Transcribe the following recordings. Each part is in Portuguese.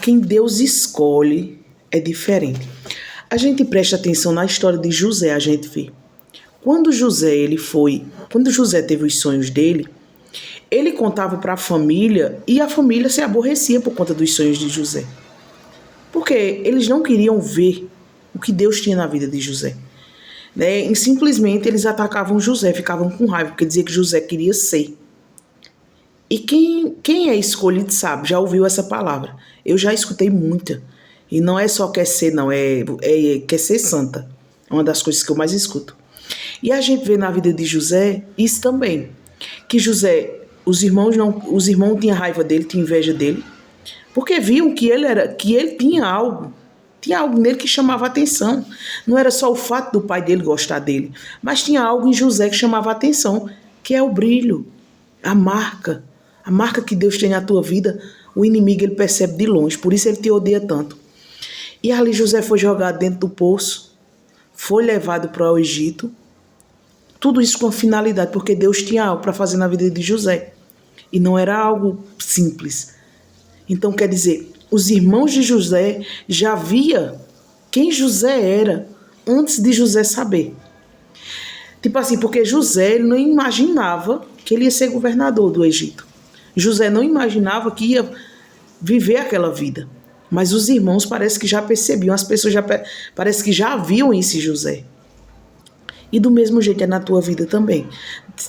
quem Deus escolhe é diferente. A gente presta atenção na história de José, a gente vê. Quando José teve os sonhos dele, ele contava para a família e a família se aborrecia por conta dos sonhos de José. Porque eles não queriam ver o que Deus tinha na vida de José. Né? E simplesmente eles atacavam José, ficavam com raiva, porque dizia que José queria ser. E quem é escolhido sabe, já ouviu essa palavra. Eu já escutei muita. E não é só quer ser, não, quer ser santa. É uma das coisas que eu mais escuto. E a gente vê na vida de José isso também. Que José, os irmãos tinham raiva dele, tinham inveja dele, porque viam que ele tinha algo nele que chamava a atenção. Não era só o fato do pai dele gostar dele, mas tinha algo em José que chamava a atenção, que é o brilho, a marca que Deus tem na tua vida. O inimigo ele percebe de longe, por isso ele te odeia tanto. E ali José foi jogado dentro do poço, foi levado para o Egito, tudo isso com a finalidade, porque Deus tinha algo para fazer na vida de José, e não era algo simples. Então quer dizer, os irmãos de José já via quem José era antes de José saber. Tipo assim, porque José ele não imaginava que ele ia ser governador do Egito. José não imaginava que ia viver aquela vida. Mas os irmãos parece que já percebiam, as pessoas parece que já viam isso em José. E do mesmo jeito é na tua vida também.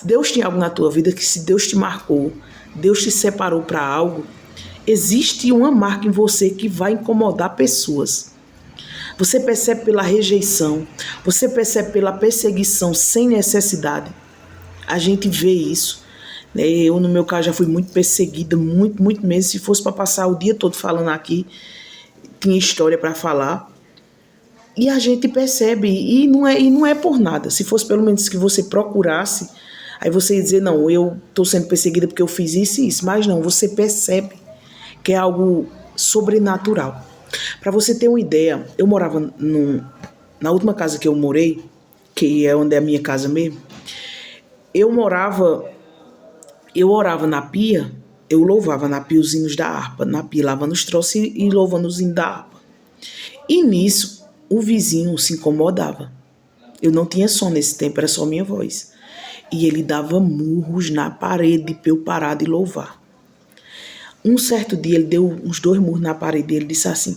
Deus tem algo na tua vida que se Deus te marcou, Deus te separou para algo, existe uma marca em você que vai incomodar pessoas. Você percebe pela rejeição, você percebe pela perseguição sem necessidade. A gente vê isso. Eu, no meu caso, já fui muito perseguida, muito mesmo. Se fosse para passar o dia todo falando aqui, tinha história para falar. E a gente percebe, e não é por nada. Se fosse pelo menos que você procurasse, aí você ia dizer, não, eu estou sendo perseguida porque eu fiz isso e isso. Mas não, você percebe que é algo sobrenatural. Para você ter uma ideia, eu morava na última casa que eu morei, que é onde é a minha casa mesmo, eu orava na pia, eu louvava na pia os hinos da harpa, na pia lavando os troços e louvando os hinos da harpa. E nisso, o vizinho se incomodava. Eu não tinha som nesse tempo, era só minha voz. E ele dava murros na parede para eu parar de louvar. Um certo dia ele deu uns 2 murros na parede e ele disse assim,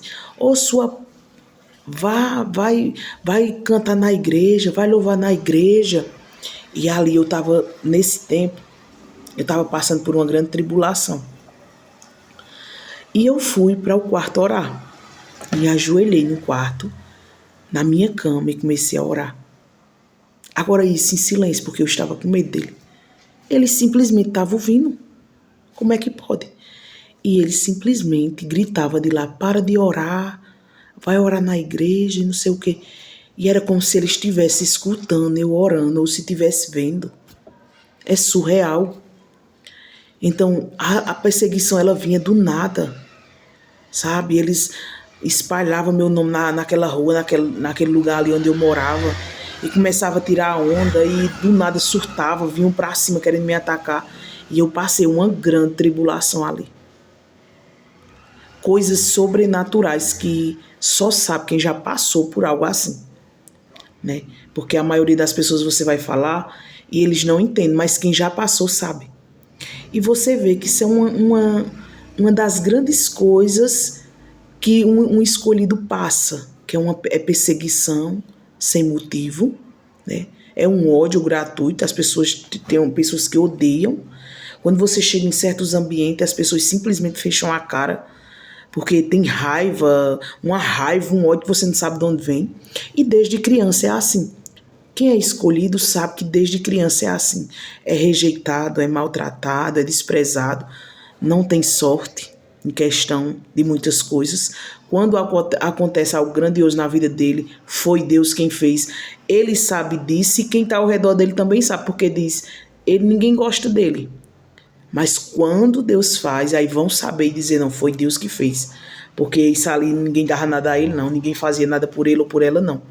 vai cantar na igreja, vai louvar na igreja. E ali eu estava, nesse tempo, eu estava passando por uma grande tribulação. E eu fui para o quarto orar. Me ajoelhei no quarto, na minha cama, e comecei a orar. Agora isso em silêncio, porque eu estava com medo dele. Ele simplesmente estava ouvindo. Como é que pode? E ele simplesmente gritava de lá, para de orar, vai orar na igreja e não sei o quê. E era como se ele estivesse escutando eu orando, ou se estivesse vendo. É surreal. Então, a perseguição, ela vinha do nada, sabe? Eles espalhavam meu nome naquela rua, naquele lugar ali onde eu morava, e começava a tirar a onda, e do nada surtava, vinham pra cima querendo me atacar, e eu passei uma grande tribulação ali. Coisas sobrenaturais que só sabe quem já passou por algo assim, né? Porque a maioria das pessoas você vai falar e eles não entendem, mas quem já passou sabe. E você vê que isso é uma das grandes coisas que um escolhido passa, que é perseguição sem motivo, né? É um ódio gratuito, as pessoas tem pessoas que odeiam. Quando você chega em certos ambientes, as pessoas simplesmente fecham a cara, porque tem raiva, um ódio que você não sabe de onde vem. E desde criança é assim. Quem é escolhido sabe que desde criança é assim. É rejeitado, é maltratado, é desprezado, não tem sorte em questão de muitas coisas. Quando acontece algo grandioso na vida dele, foi Deus quem fez. Ele sabe disso e quem está ao redor dele também sabe, porque diz, ninguém gosta dele. Mas quando Deus faz, aí vão saber e dizer, não, foi Deus que fez. Porque isso ali ninguém dava nada a ele, não. Ninguém fazia nada por ele ou por ela, não.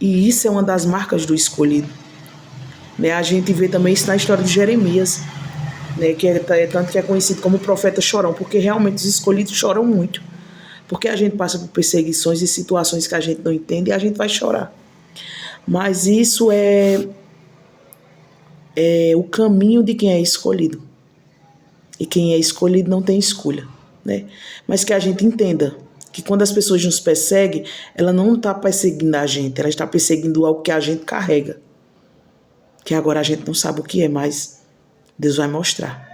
E isso é uma das marcas do escolhido. Né? A gente vê também isso na história de Jeremias, né? Que tanto que é conhecido como o profeta chorão, porque realmente os escolhidos choram muito. Porque a gente passa por perseguições e situações que a gente não entende e a gente vai chorar. Mas isso é o caminho de quem é escolhido. E quem é escolhido não tem escolha, né? Mas que a gente entenda que quando as pessoas nos perseguem, ela não está perseguindo a gente, ela está perseguindo algo que a gente carrega. Que agora a gente não sabe o que é, mas Deus vai mostrar.